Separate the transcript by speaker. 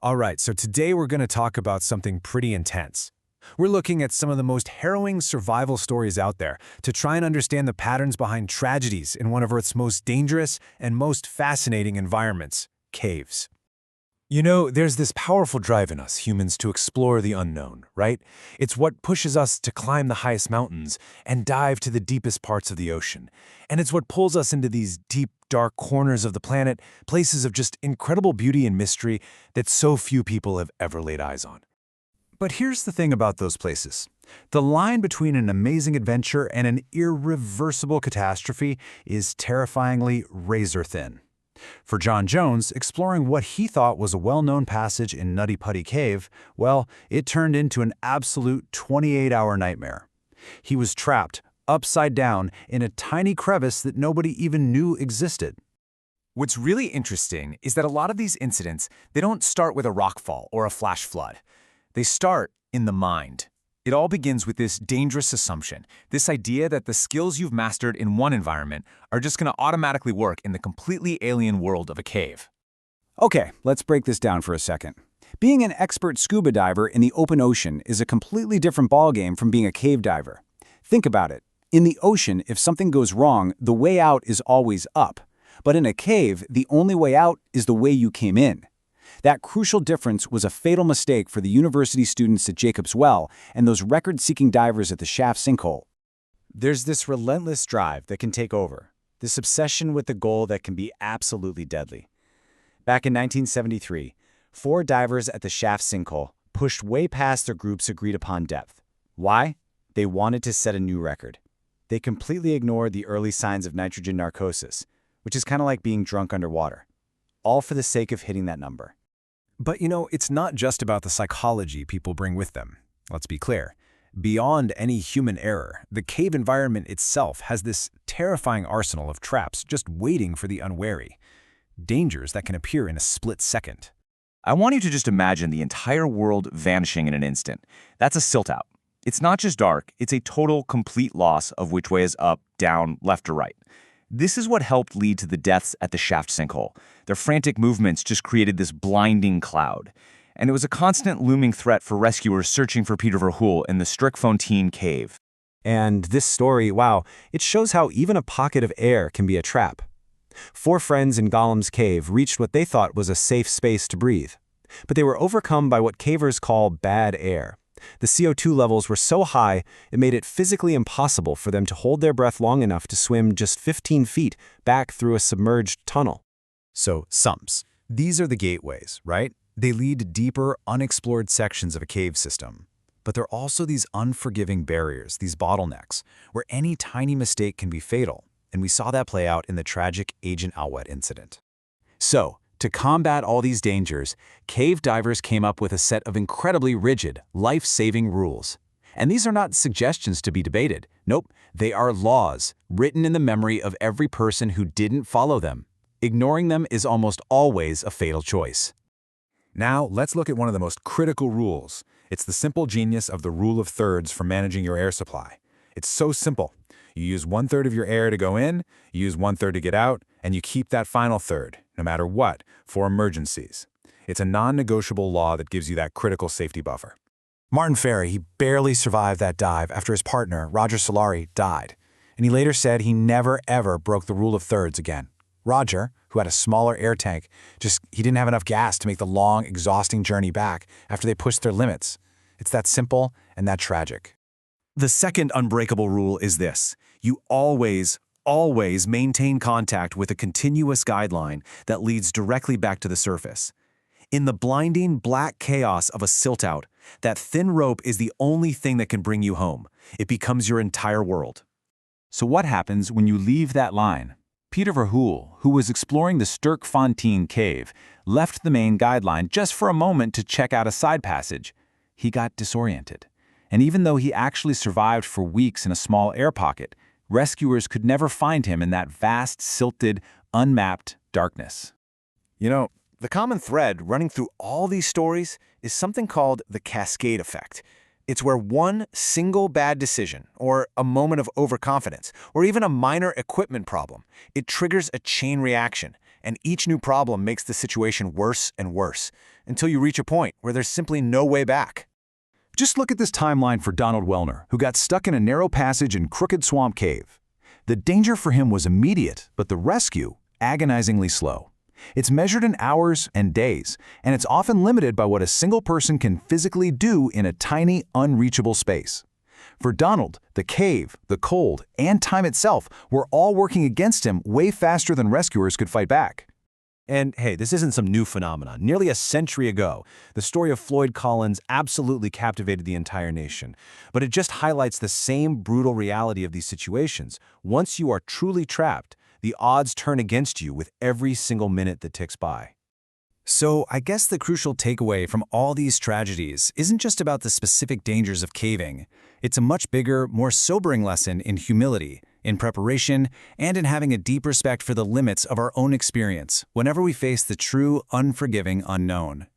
Speaker 1: All right, so today we're going to talk about something pretty intense. We're looking at some of the most harrowing survival stories out there to try and understand the patterns behind tragedies in one of Earth's most dangerous and most fascinating environments, caves. You know, there's this powerful drive in us humans to explore the unknown, right? It's what pushes us to climb the highest mountains and dive to the deepest parts of the ocean. And it's what pulls us into these deep, dark corners of the planet, places of just incredible beauty and mystery that so few people have ever laid eyes on. But here's the thing about those places. The line between an amazing adventure and an irreversible catastrophe is terrifyingly razor-thin. For John Jones, exploring what he thought was a well-known passage in Nutty Putty Cave, well, it turned into an absolute 28-hour nightmare. He was trapped, upside down, in a tiny crevice that nobody even knew existed.
Speaker 2: What's really interesting is that a lot of these incidents, they don't start with a rockfall or a flash flood. They start in the mind. It all begins with this dangerous assumption, this idea that the skills you've mastered in one environment are just going to automatically work in the completely alien world of a cave.
Speaker 3: Okay, let's break this down for a second. Being an expert scuba diver in the open ocean is a completely different ballgame from being a cave diver. Think about it. In the ocean, if something goes wrong, the way out is always up. But in a cave, the only way out is the way you came in. That crucial difference was a fatal mistake for the university students at Jacob's Well and those record-seeking divers at the shaft sinkhole.
Speaker 4: There's this relentless drive that can take over, this obsession with the goal that can be absolutely deadly. Back in 1973, 4 divers at the shaft sinkhole pushed way past their group's agreed-upon depth. Why? They wanted to set a new record. They completely ignored the early signs of nitrogen narcosis, which is kind of like being drunk underwater, all for the sake of hitting that number.
Speaker 1: But you know, it's not just about the psychology people bring with them. Let's be clear. Beyond any human error, the cave environment itself has this terrifying arsenal of traps just waiting for the unwary. Dangers that can appear in a split second.
Speaker 2: I want you to just imagine the entire world vanishing in an instant. That's a silt out. It's not just dark, it's a total, complete loss of which way is up, down, left, or right. This is what helped lead to the deaths at the shaft sinkhole. Their frantic movements just created this blinding cloud. And it was a constant looming threat for rescuers searching for Peter Verhoeven in the Strickfontein cave.
Speaker 3: And this story, wow, it shows how even a pocket of air can be a trap. 4 friends in Gollum's cave reached what they thought was a safe space to breathe. But they were overcome by what cavers call bad air. The CO2 levels were so high, it made it physically impossible for them to hold their breath long enough to swim just 15 feet back through a submerged tunnel.
Speaker 1: So, sumps. These are the gateways, right? They lead to deeper, unexplored sections of a cave system. But they're also these unforgiving barriers, these bottlenecks, where any tiny mistake can be fatal. And we saw that play out in the tragic Agent Alwet incident. So, to combat all these dangers, cave divers came up with a set of incredibly rigid, life-saving rules. And these are not suggestions to be debated. Nope, they are laws, written in the memory of every person who didn't follow them. Ignoring them is almost always a fatal choice. Now, let's look at one of the most critical rules. It's the simple genius of the rule of thirds for managing your air supply. It's so simple. You use 1/3 of your air to go in, you use 1/3 to get out, and you keep that final third, no matter what, for emergencies. It's a non-negotiable law that gives you that critical safety buffer. Martin Ferry, he barely survived that dive after his partner, Roger Solari, died. And he later said he never ever broke the rule of thirds again. Roger, who had a smaller air tank, he didn't have enough gas to make the long, exhausting journey back after they pushed their limits. It's that simple and that tragic.
Speaker 2: The second unbreakable rule is this. You always maintain contact with a continuous guideline that leads directly back to the surface. In the blinding black chaos of a silt out, that thin rope is the only thing that can bring you home. It becomes your entire world.
Speaker 3: So what happens when you leave that line? Peter Verhoeven, who was exploring the Strickfontein cave, left the main guideline just for a moment to check out a side passage. He got disoriented. And even though he actually survived for weeks in a small air pocket, rescuers could never find him in that vast, silted, unmapped darkness.
Speaker 2: You know, the common thread running through all these stories is something called the cascade effect. It's where one single bad decision, or a moment of overconfidence, or even a minor equipment problem, it triggers a chain reaction,
Speaker 5: and each new problem makes the situation worse and worse, until you reach a point where there's simply no way back.
Speaker 1: Just look at this timeline for Donald Wellner, who got stuck in a narrow passage in Crooked Swamp Cave. The danger for him was immediate, but the rescue, agonizingly slow. It's measured in hours and days, and it's often limited by what a single person can physically do in a tiny, unreachable space. For Donald, the cave, the cold, and time itself were all working against him way faster than rescuers could fight back.
Speaker 4: And hey, this isn't some new phenomenon. Nearly a century ago, the story of Floyd Collins absolutely captivated the entire nation. But it just highlights the same brutal reality of these situations. Once you are truly trapped, the odds turn against you with every single minute that ticks by.
Speaker 3: So I guess the crucial takeaway from all these tragedies isn't just about the specific dangers of caving. It's a much bigger, more sobering lesson in humility, in preparation, and in having a deep respect for the limits of our own experience whenever we face the true, unforgiving unknown.